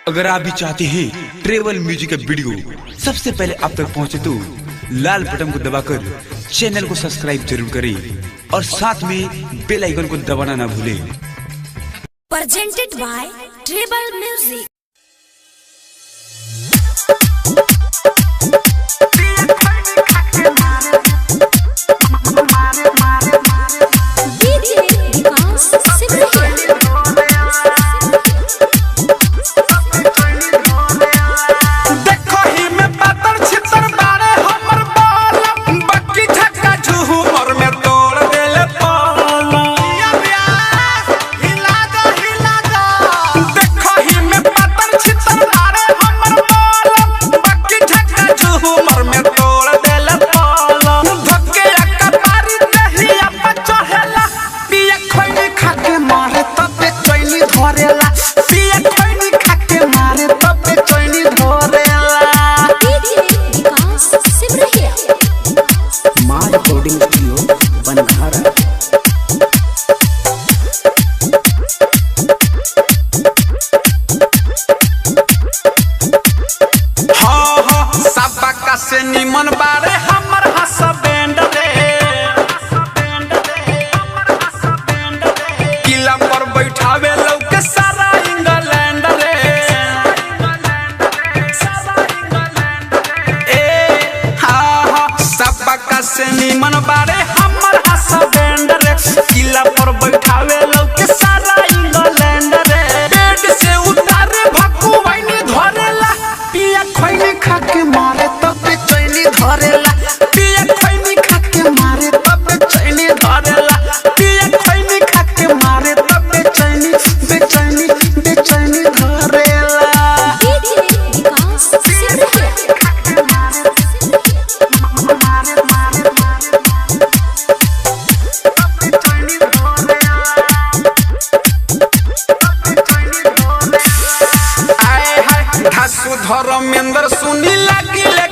अगर आप भी चाहते हैं ट्रेवल म्यूजिक का वीडियो सबसे पहले आप तक पहुंचे तो लाल बटन को दबाकर चैनल को सब्सक्राइब जरूर करें और साथ में बेल आइकन को दबाना ना भूलें। Presented by Tribal Music। से निमन बारे हमर हसबैंड रे किला पर बैठावे लौके सारा इंग्लैंड रे ए हाँ सबका से निमन बारे हमर हसबैंड रे किला पर बैठावे लौके सारा इंग्लैंड रे बेड से उतारे भकुआइनी धरेला पिया खैनी खा के मारे धरेला पिया खैनी खा के मारे तब बेचैनी धरेला पिया खैनी खा के मारे तब बेचैनी बेचैनी बेचैनी धरेला आए हाय घासु धर्मेंद्र सुनी लागिले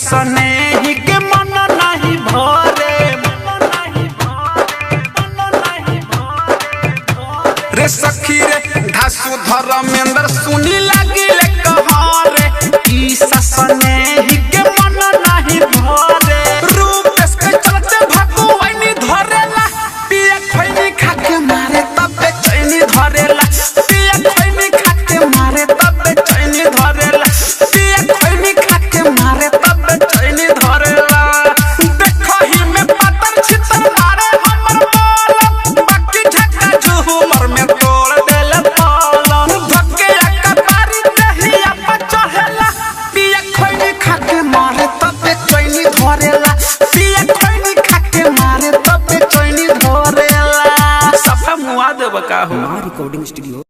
सने ही के मन नहीं भरे रे सखी रे घासु धर्मेंद्र सुनी लागिले कहाँ रे ई सने ही के मन नहीं भरे रूपेश के चलते भकुआइनी धरेला पिया खैनी खा के मारे तब बेचैनी धरेला पिया खैनी खा के मारे तब बेचैनी धरेला पिया खैनी खा के मारे रिकॉर्डिंग स्टूडियो।